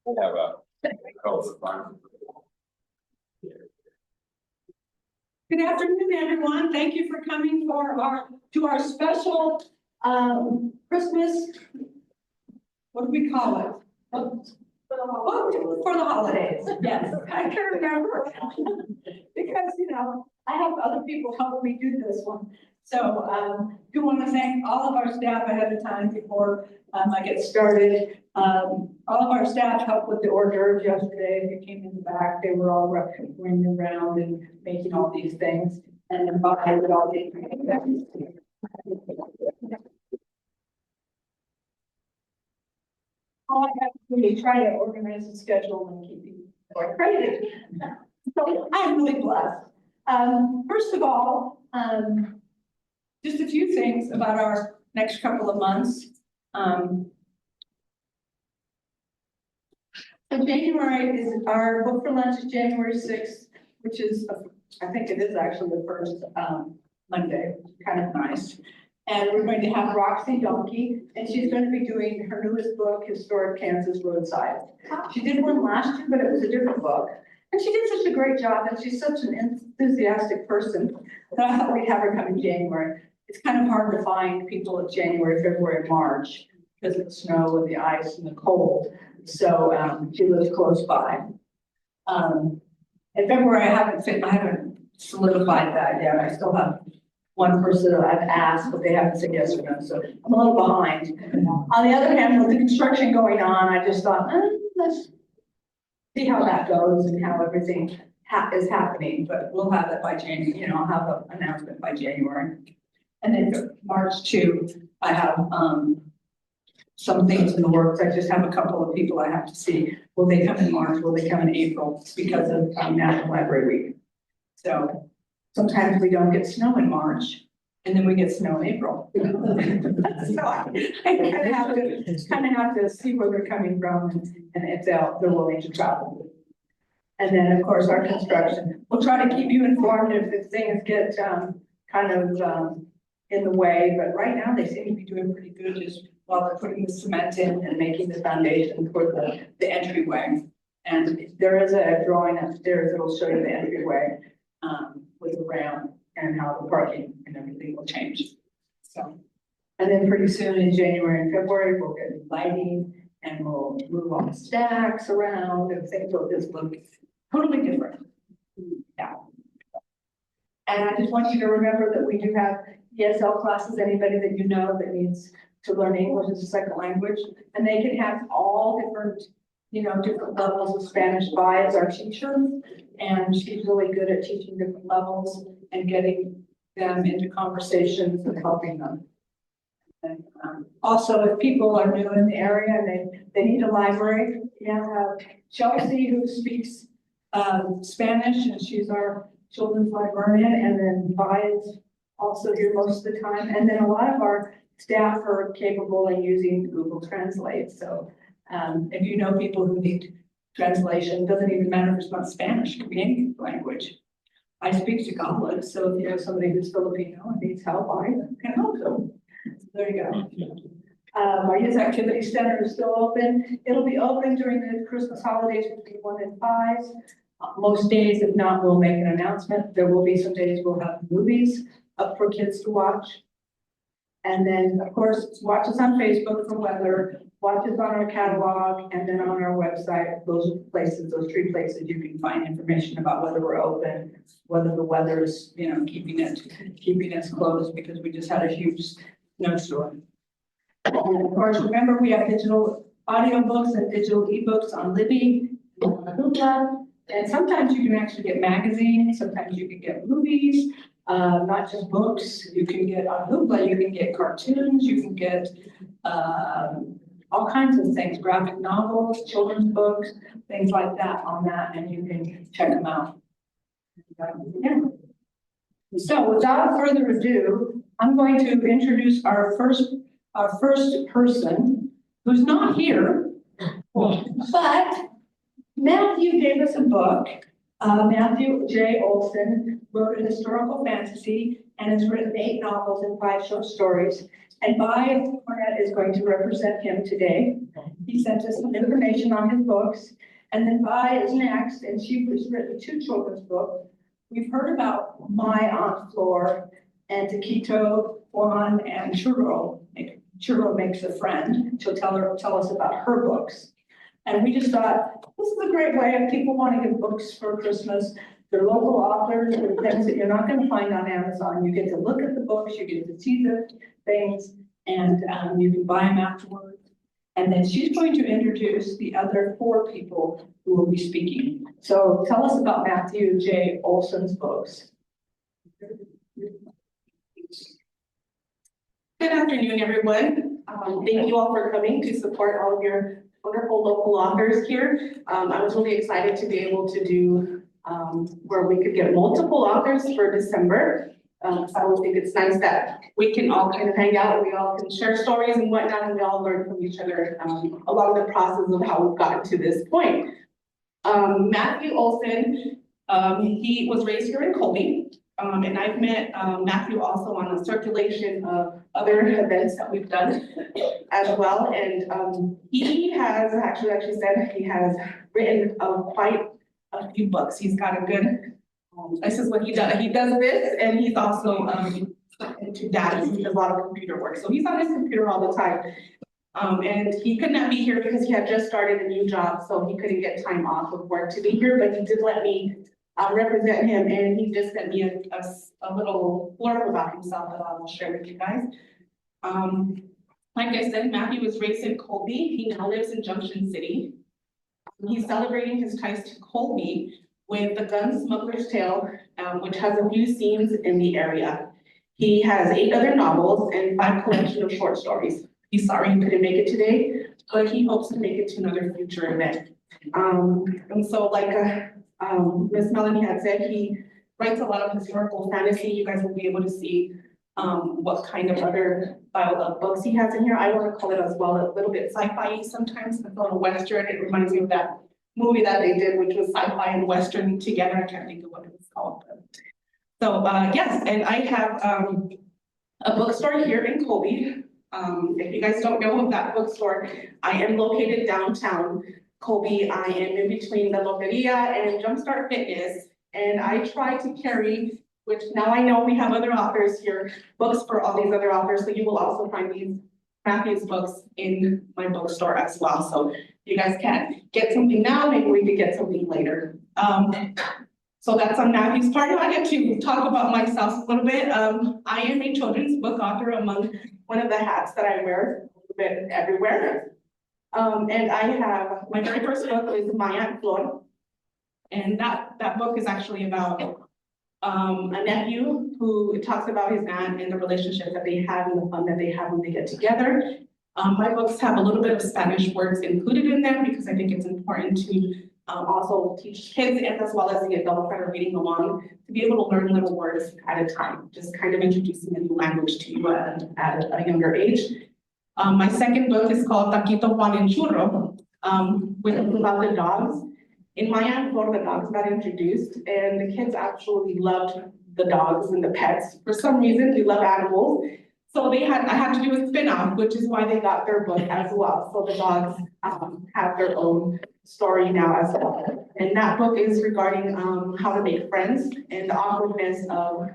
have a call for fun. Good afternoon, everyone. Thank you for coming to our special Christmas. What do we call it? For the holidays. Yes, I can remember because I have other people help me do this one. So do want to thank all of our staff ahead of time before I get started. All of our staff helped with the hors d'oeuvres yesterday. If you came in the back, they were all running around and making all these things. And then I would all be. All I have to do is try to organize the schedule and keep you crazy. So I'm really blessed. First of all, just a few things about our next couple of months. So January is our book for lunch is January 6th, which is, I think it is actually the first Monday, kind of nice. And we're going to have Roxy Donkey, and she's going to be doing her newest book, Historic Kansas Roadside. She did one last year, but it was a different book. And she did such a great job, and she's such an enthusiastic person that I thought we'd have her come in January. It's kind of hard to find people in January, February, March, because of the snow and the ice and the cold. So she lives close by. In February, I haven't solidified that yet. I still have one person that I've asked, but they haven't said yes or no, so I'm a little behind. On the other hand, with the construction going on, I just thought, let's see how that goes and how everything is happening, but we'll have it by January, I'll have an announcement by January. And then March 2, I have some things in the works. I just have a couple of people I have to see. Will they come in March? Will they come in April? Because of National Library Week. So sometimes we don't get snow in March, and then we get snow in April. So I kind of have to see where they're coming from and if they're willing to travel. And then, of course, our construction. We'll try to keep you informed if things get kind of in the way, but right now they seem to be doing pretty good just while they're putting the cement in and making the foundation for the entryway. And there is a drawing upstairs that will show you the entryway with the ramp and how the parking and everything will change. So, and then pretty soon in January and February, we'll get lighting and we'll move all the stacks around and things will just look totally different. Yeah. And I just want you to remember that we do have ESL classes, anybody that you know that needs to learn English as a second language, and they can have all different, different levels of Spanish as our teacher. And she's really good at teaching different levels and getting them into conversations and helping them. And also, if people are new in the area and they need a library, we have Chelsea who speaks Spanish, and she's our children's librarian, and then Vi is also here most of the time. And then a lot of our staff are capable of using Google Translate. So if you know people who need translation, doesn't even matter if it's not Spanish, it could be any language. I speak Tagalog, so if you know somebody who's Filipino and needs help, I can help them. So there you go. Our youth activity center is still open. It'll be open during the Christmas holidays between 1 and 5. Most days, if not, we'll make an announcement. There will be some days we'll have movies up for kids to watch. And then, of course, watch us on Facebook for weather, watch us on our catalog, and then on our website. Those are the places, those 3 places you can find information about whether we're open, whether the weather is, keeping us closed because we just had a huge snowstorm. And of course, remember we have digital audio books and digital ebooks on Libby, Hoopla, and sometimes you can actually get magazines, sometimes you can get movies. Not just books, you can get on Hoopla, you can get cartoons, you can get all kinds of things, graphic novels, children's books, things like that on that, and you can check them out. Yeah. So without further ado, I'm going to introduce our first person who's not here, but Matthew gave us a book. Matthew J. Olson wrote a historical fantasy and has written 8 novels and 5 short stories. And Vi Cornett is going to represent him today. he sent us some information on his books. And then Vi is next, and she has written 2 children's books. We've heard about My Aunt Flor and Taquito, Juan, and Churro. Churro Makes a Friend. She'll tell us about her books. And we just thought, this is a great way if people want to get books for Christmas. They're local authors, they're things that you're not going to find on Amazon. You get to look at the books, you get to see the things, and you can buy them afterwards. And then she's going to introduce the other 4 people who will be speaking. So tell us about Matthew J. Olson's books. Good afternoon, everyone. Thank you all for coming to support all of your wonderful local authors here. I was really excited to be able to do where we could get multiple authors for December. So I would think it's nice that we can all kind of hang out and we all can share stories and whatnot, and we all learn from each other along the process of how we've gotten to this point. Matthew Olson, he was raised here in Colby. And I've met Matthew also on a circulation of other events that we've done as well. And he has actually, like she said, he has written quite a few books. He's got a good, this is what he does. He does this, and he's also into data. He does a lot of computer work. So he's on his computer all the time. And he could not be here because he had just started a new job, so he couldn't get time off of work to be here, but he did let me represent him, and he just sent me a little blurb about himself that I will share with you guys. Like I said, Matthew was raised in Colby. He now lives in Junction City. He's celebrating his ties to Colby with The Gun Smuggler's Tale, which has a few scenes in the area. He has 8 other novels and 5 collections of short stories. He's sorry he couldn't make it today, but he hopes to make it to another future event. And so like Miss Melanie had said, he writes a lot of historical fantasy. You guys will be able to see what kind of other style of books he has in here. I want to call it as well a little bit sci-fi sometimes. It's a little Western. It reminds me of that movie that they did, which was sci-fi and Western together. I can't think of what it was called. So yes, and I have a bookstore here in Colby. If you guys don't know of that bookstore, I am located downtown Colby. I am in between the Loteria and Jumpstart Fitness, and I try to carry, which now I know we have other authors here, books for all these other authors, so you will also find these Matthew's books in my bookstore as well. So you guys can get something now, maybe we could get something later. So that's on Matthew's part. I get to talk about myself a little bit. I am a children's book author, among one of the hats that I wear a little bit everywhere. And I have, my very first book is My Aunt Flor. And that book is actually about a nephew who talks about his aunt and the relationship that they have and the fun that they have when they get together. My books have a little bit of Spanish words included in them because I think it's important to also teach kids and as well as the adults that are reading along to be able to learn little words at a time, just kind of introducing a new language to you at a younger age. My second book is called Taquito, Juan, and Churro, which is about the dogs. In My Aunt Flor, the dogs got introduced, and the kids absolutely loved the dogs and the pets. For some reason, we love animals. So I had to do a spin-off, which is why they got their book as well. So the dogs have their own story now as well. And that book is regarding how to make friends and the awkwardness of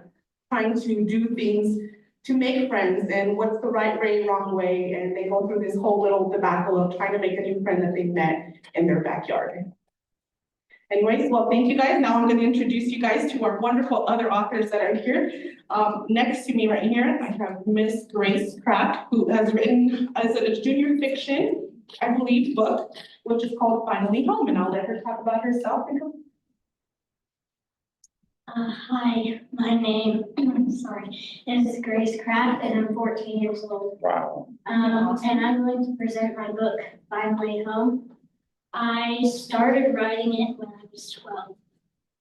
trying to do things to make friends and what's the right way, wrong way. And they go through this whole little debacle of trying to make a new friend that they met in their backyard. Anyways, well, thank you guys. Now I'm going to introduce you guys to our wonderful other authors that are here. Next to me right here, I have Miss Grace Kraft, who has written as a junior fiction, I believe, book, which is called Finally Home. And I'll let her talk about herself. Hi, my name, is Grace Kraft, and I'm 14 years old. Wow. And I'm going to present my book, Finally Home. I started writing it when I was 12,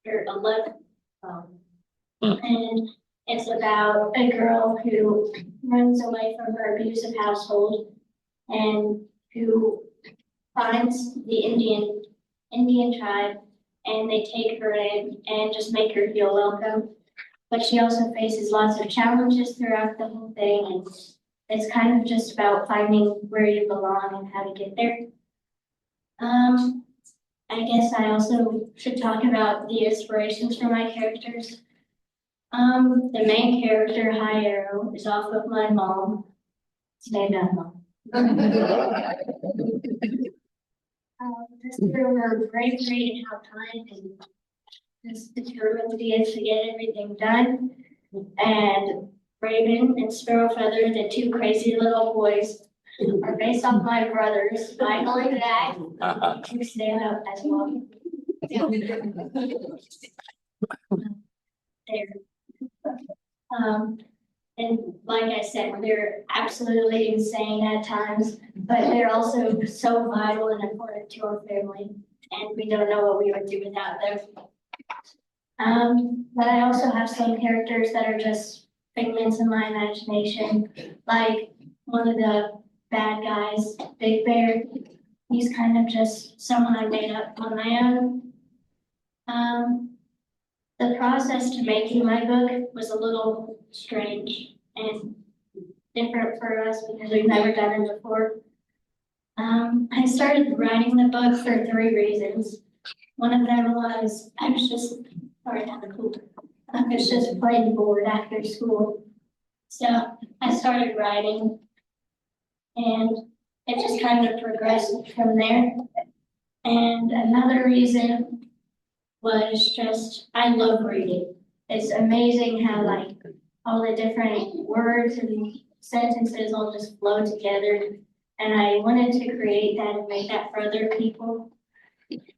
or 11. And it's about a girl who runs away from her abusive household and who finds the Indian tribe, and they take her in and just make her feel welcome. But she also faces lots of challenges throughout the whole thing, and it's kind of just about finding where you belong and how to get there. I guess I also should talk about the inspirations for my characters. The main character, High Arrow, is off of my mom. Stand up, Mom. Just through her bravery and how kind and just determined she is to get everything done. And Raven and Sparrowfeather, the two crazy little boys, are based off my brothers, Michael and Zach, who stand up as well. There. And like I said, they're absolutely insane at times, but they're also so vital and important to our family, and we don't know what we would do without them. But I also have some characters that are just figments of my imagination, like one of the bad guys, Big Bear. He's kind of just someone I made up on my own. The process to making my book was a little strange and different for us because we've never done it before. I started writing the book for 3 reasons. One of them was I was just plain bored after school. So I started writing and it just kind of progressed from there. And another reason was just, I love reading. It's amazing how like all the different words and sentences all just flow together. And I wanted to create that and make that for other people.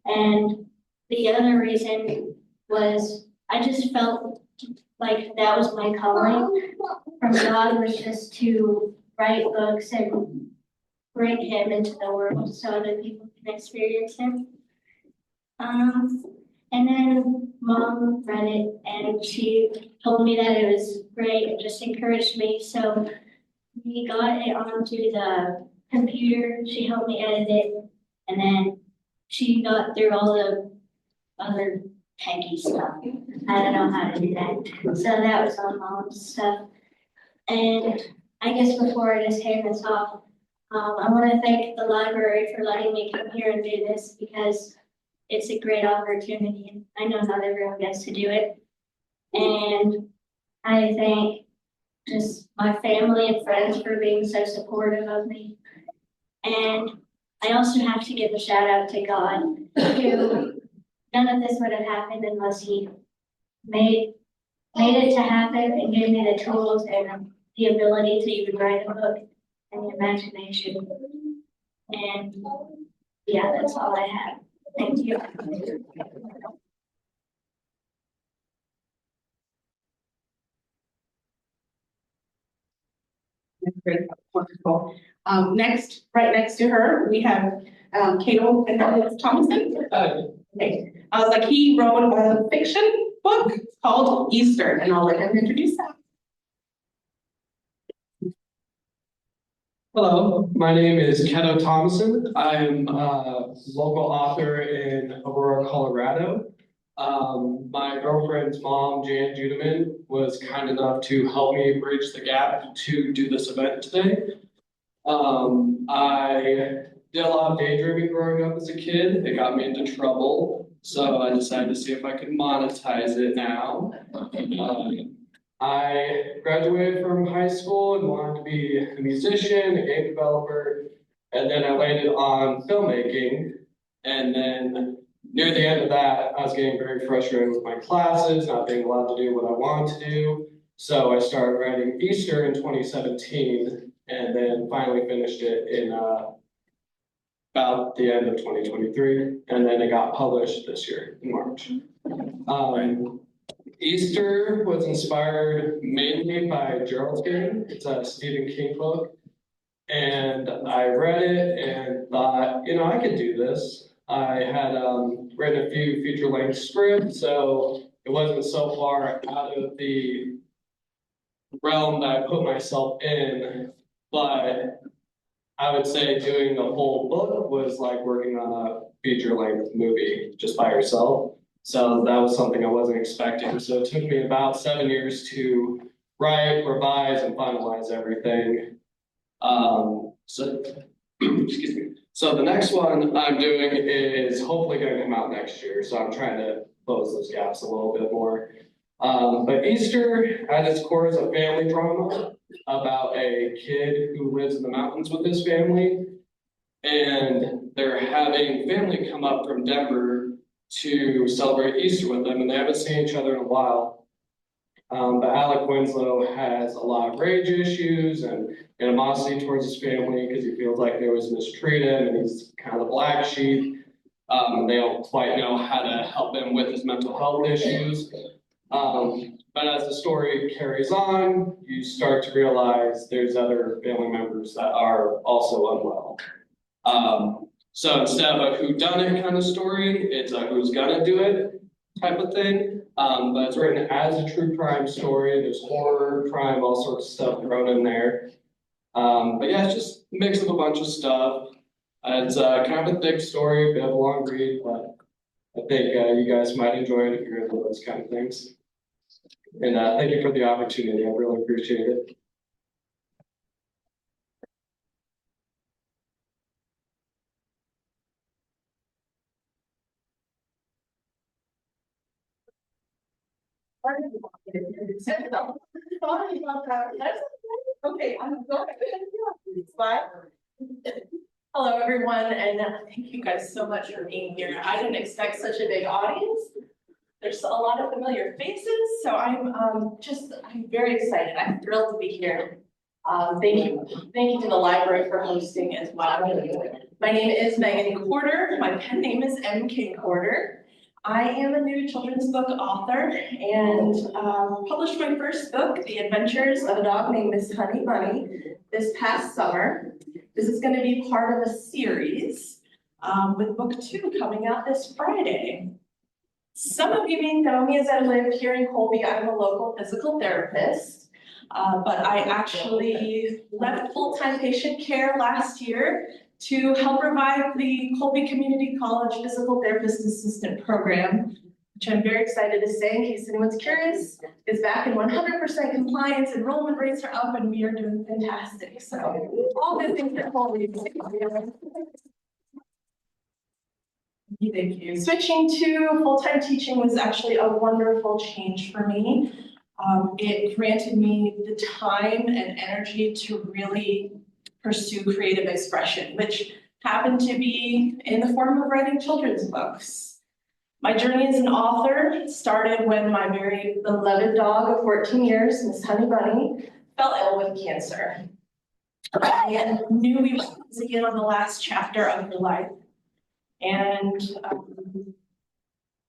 And the other reason was I just felt like that was my calling from God, was just to write books and bring him into the world so other people can experience him. And then Mom read it and she told me that it was great and just encouraged me. So we got it onto the computer. She helped me edit it. And then she got through all the other techie stuff. I don't know how to do that. So that was all Mom's stuff. And I guess before I just hand this off, I want to thank the library for letting me come here and do this because it's a great opportunity, and I know not everyone gets to do it. And I thank just my family and friends for being so supportive of me. And I also have to give a shout out to God, who none of this would have happened unless he made it to happen and gave me the tools and the ability to even write a book and the imagination. And yeah, that's all I have. Thank you. That's great, wonderful. Next, right next to her, we have Cato and Thomason. Okay. He wrote a fiction book called Easter, and I'll let him introduce that. Hello, my name is Keto Thomason. I'm a local author in Aurora, Colorado. My girlfriend's mom, Jan Judeman, was kind enough to help me bridge the gap to do this event today. I did a lot of daydreaming growing up as a kid. It got me into trouble, so I decided to see if I could monetize it now. I graduated from high school and wanted to be a musician, a game developer, and then I landed on filmmaking. And then near the end of that, I was getting very frustrated with my classes, not being allowed to do what I wanted to do. So I started writing Easter in 2017, and then finally finished it in about the end of 2023, and then it got published this year in March. Easter was inspired mainly by Gerald's Game. It's a Stephen King book. And I read it and thought, I could do this. I had written a few feature-length scripts, so it wasn't so far out of the realm that I put myself in. But I would say doing the whole book was like working on a feature-length movie just by yourself. So that was something I wasn't expecting. So it took me about 7 years to write, revise, and finalize everything. So Excuse me. So the next one I'm doing is hopefully gonna come out next year, so I'm trying to close those gaps a little bit more. But Easter at its core is a family drama about a kid who lives in the mountains with his family. And they're having family come up from Denver to celebrate Easter with them, and they haven't seen each other in a while. But Alec Winslow has a lot of rage issues and animosity towards his family because he feels like they always mistreat him and he's kind of the black sheep. They don't quite know how to help him with his mental health issues. But as the story carries on, you start to realize there's other family members that are also unwell. So instead of a whodunit kind of story, it's a who's gonna do it type of thing. But it's written as a true crime story. There's horror, crime, all sorts of stuff thrown in there. But yeah, it's just a mix of a bunch of stuff. It's kind of a thick story, a bit of a long read, but I think you guys might enjoy it if you're into those kind of things. And thank you for the opportunity. I really appreciate it. Sorry about that. That's okay. I'm going. Bye. Hello, everyone, and thank you guys so much for being here. I didn't expect such a big audience. There's a lot of familiar faces, so I'm very excited. I'm thrilled to be here. Thank you to the library for hosting as well. My name is Megan Corder. My pen name is M.K. Corder. I am a new children's book author and published my first book, The Adventures of a Dog Named Miss Honey Bunny, this past summer. This is going to be part of a series with book 2 coming out this Friday. Some of you may know me as I live here in Colby. I'm a local physical therapist, but I actually left full-time patient care last year to help provide the Colby Community College Physical Therapist Assistant Program, which I'm very excited to say, in case anyone's curious, is back in 100% compliance. Enrollment rates are up and we are doing fantastic. So all good things for Colby. Thank you. Switching to full-time teaching was actually a wonderful change for me. It granted me the time and energy to really pursue creative expression, which happened to be in the form of writing children's books. My journey as an author started when my very beloved dog of 14 years, Miss Honey Bunny, fell ill with cancer. I knew we were again on the last chapter of her life, and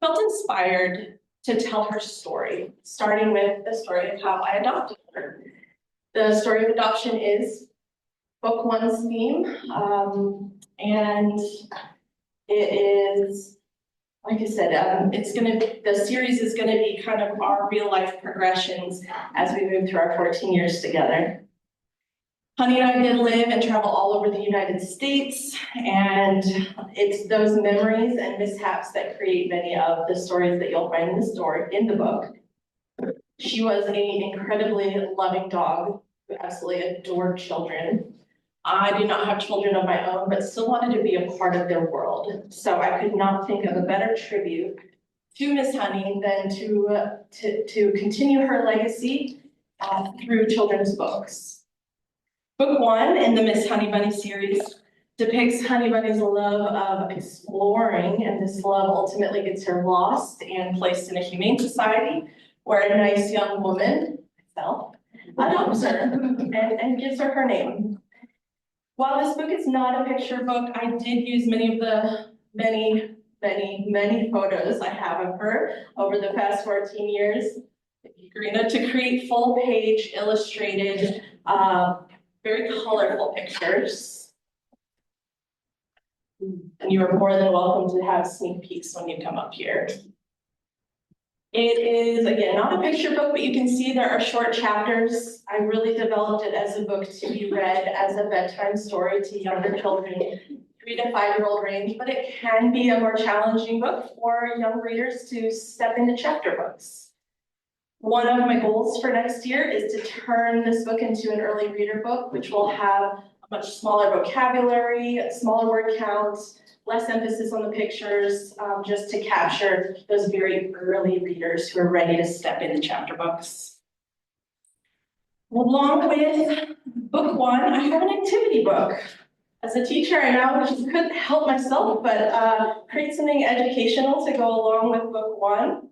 felt inspired to tell her story, starting with the story of how I adopted her. The story of adoption is book 1's theme, and it is, like I said, the series is gonna be kind of our real life progressions as we move through our 14 years together. Honey and I did live and travel all over the United States, and it's those memories and mishaps that create many of the stories that you'll find in the book. She was an incredibly loving dog who absolutely adored children. I do not have children of my own, but still wanted to be a part of their world. So I could not think of a better tribute to Miss Honey than to continue her legacy through children's books. Book 1 in the Miss Honey Bunny series depicts Honey Bunny's love of exploring, and this love ultimately gets her lost and placed in a humane society where a nice young woman, myself, adopts her and gives her her name. While this book is not a picture book, I did use many of the many photos I have of her over the past 14 years, Karina, to create full page illustrated, very colorful pictures. And you are more than welcome to have sneak peeks when you come up here. It is, again, not a picture book, but you can see there are short chapters. I really developed it as a book to be read as a bedtime story to younger children, 3 to 5-year-old range, but it can be a more challenging book for young readers to step into chapter books. One of my goals for next year is to turn this book into an early reader book, which will have much smaller vocabulary, smaller word counts, less emphasis on the pictures, just to capture those very early readers who are ready to step into chapter books. Along with book one, I have an activity book. As a teacher, I now couldn't help myself but create something educational to go along with book one.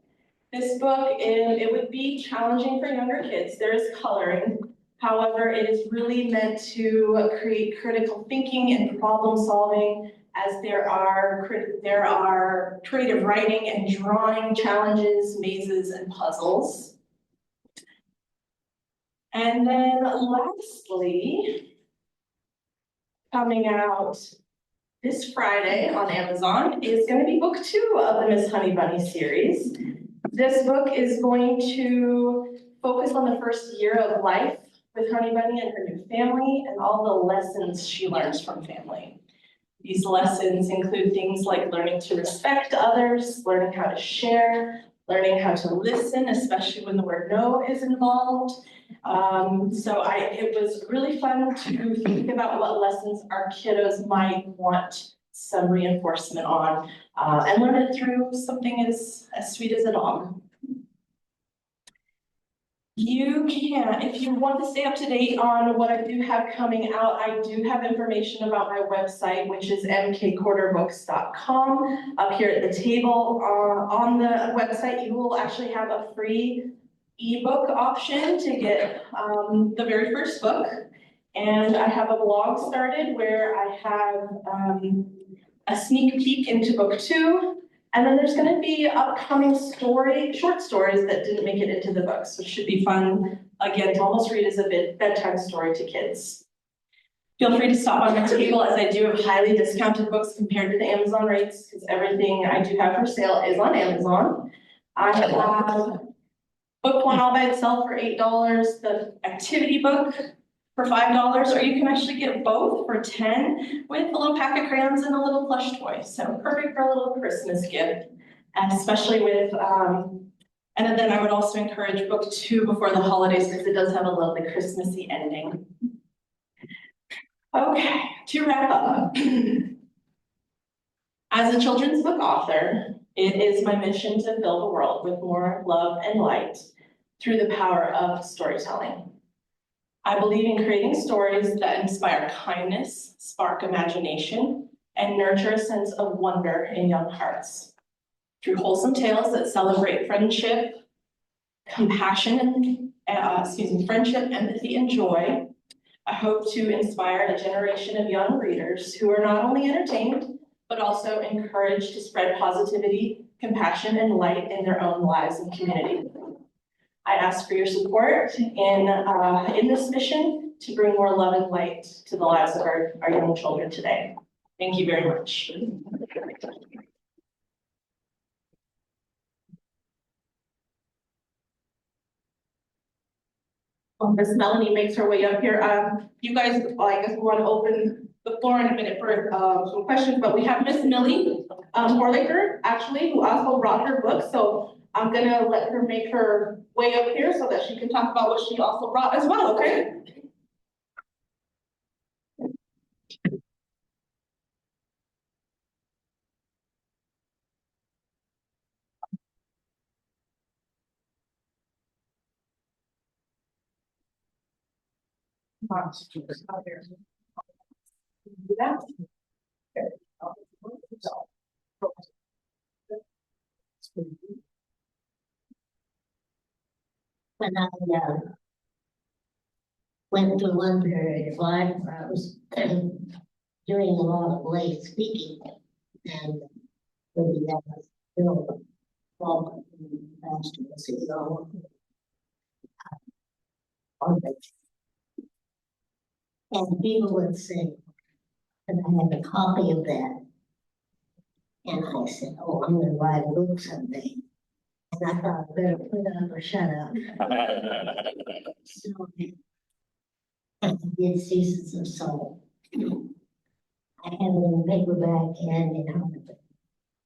This book, it would be challenging for younger kids. There is coloring. However, it is really meant to create critical thinking and problem solving, as there are creative writing and drawing challenges, mazes, and puzzles. And then lastly, coming out this Friday on Amazon is going to be book two of the Miss Honey Bunny series. This book is going to focus on the first year of life with Honey Bunny and her new family and all the lessons she learns from family. These lessons include things like learning to respect others, learning how to share, learning how to listen, especially when the word no is involved. It was really fun to think about what lessons our kiddos might want some reinforcement on, and learn it through something as sweet as a dog. You can, if you want to stay up to date on what I do have coming out, I do have information about my website, which is mkcorderbooks.com. Up here at the table, on the website, you will actually have a free ebook option to get the very first book. And I have a blog started where I have a sneak peek into book two. And then there's going to be upcoming short stories that didn't make it into the book. So it should be fun, again, to almost read as a bedtime story to kids. Feel free to stop by my table, as I do have highly discounted books compared to the Amazon rates, because everything I do have for sale is on Amazon. I have book one all by itself for $8, the activity book for $5, or you can actually get both for $10 with a little pack of crayons and a little plush toy. So perfect for a little Christmas gift, and especially with, and then I would also encourage book two before the holidays, because it does have a lovely Christmassy ending. Okay, to wrap up. As a children's book author, it is my mission to fill the world with more love and light through the power of storytelling. I believe in creating stories that inspire kindness, spark imagination, and nurture a sense of wonder in young hearts. Through wholesome tales that celebrate friendship, compassion, friendship, empathy, and joy, I hope to inspire a generation of young readers who are not only entertained, but also encouraged to spread positivity, compassion, and light in their own lives and community. I ask for your support in this mission to bring more love and light to the lives of our young children today. Thank you very much. Well, Miss Melanie makes her way up here. You guys, I guess we want to open the floor in a minute for some questions, but we have Miss Millie Horlaker, actually, who also brought her book. So I'm gonna let her make her way up here so that she can talk about what she also brought as well, okay? When I went through one period of life where I was doing a lot of late speaking, and maybe that was still problem last year's ago. And people would say, and I had a copy of that. And I said, oh, I'm gonna write a book someday. And I thought, I better put up or shut up. So I did Seasons of Soul. I have it in paperback and in hardback.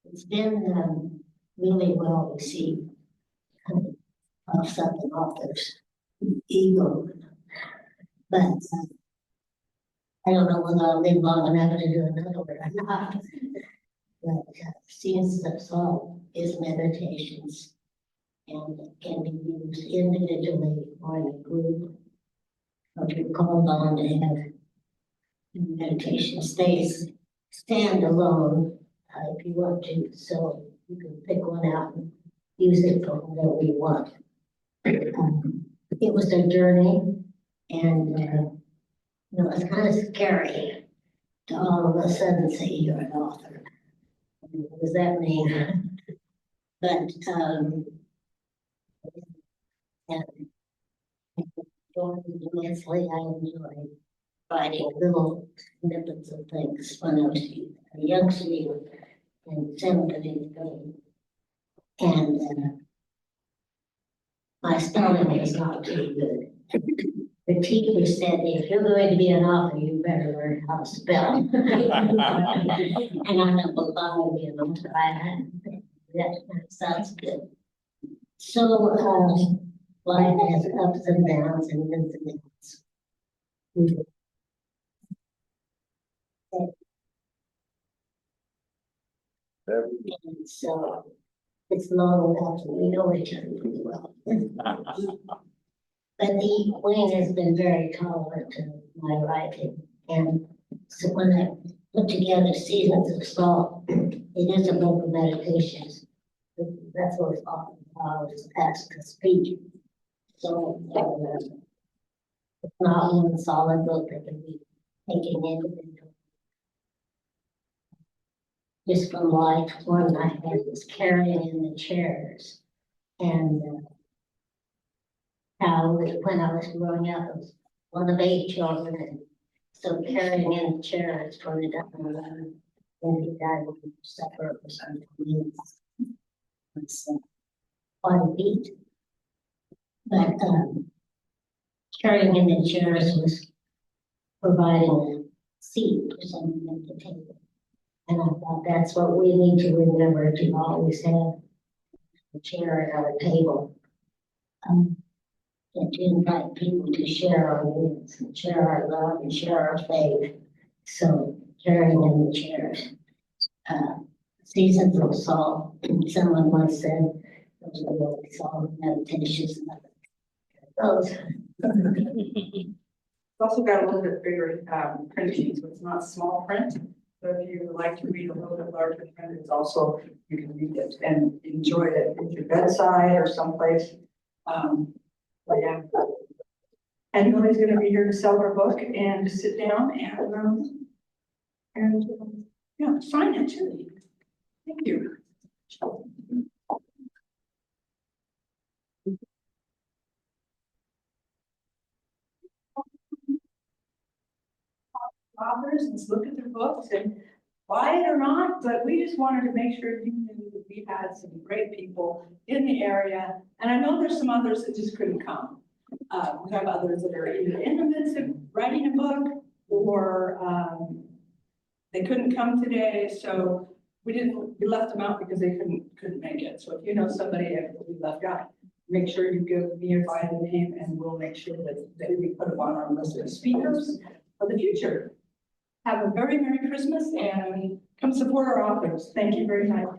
It's been really well received. Kind of puffs up an author's ego. But I don't know whether I'll live long enough to do another one or not. But Seeds of Salt is meditations and can be used individually or in a group. But you're called on to have meditation stays stand alone if you want to. So you can pick one out and use it for whatever you want. It was a journey, and it's kind of scary to all of a sudden say you're an author. What does that mean? But and immensely, I enjoy writing little snippets of things when I was a youngster in seventh and eighth grade. And my spelling is not too good. The teacher said, if you're going to be an author, you better learn how to spell. And I'm not going to try that sounds good. So life has ups and downs and ins and outs. And so it's long enough and we know each other pretty well. But Wayne has been very tolerant to my writing. And so when I put together Seasons of Salt, it is a book of meditations. That's what it's often I was asked to speak. So it's not one solid book that can be taken individually. Just from life, one I had was carrying in the chairs. And how when I was growing up, I was one of 8 children, and so carrying in the chairs for the dying, when he died, we suffered for some time. It's quite a beat. But carrying in the chairs was providing a seat for someone at the table. And I thought that's what we need to remember, to always have a chair at our table. And to invite people to share our needs, and share our love, and share our faith. So carrying in the chairs. Seasons of Salt, someone once said, those are really solid meditations. Those. It's also got a little bit bigger printing, so it's not small print. So if you would like to read a little bit larger print, it's also, you can read it and enjoy it at your bedside or someplace. But yeah. And Lily's gonna be here to sell her book and to sit down and yeah, sign it too. Thank you. Authors and look at their books and buy it or not, but we just wanted to make sure you knew that we had some great people in the area. And I know there's some others that just couldn't come. We have others that are either in the midst of writing a book or they couldn't come today. So we left them out because they couldn't make it. So if you know somebody that we left out, make sure you give me or by the name and we'll make sure that we put them on our list of speakers for the future. Have a very Merry Christmas and come support our authors. Thank you very much.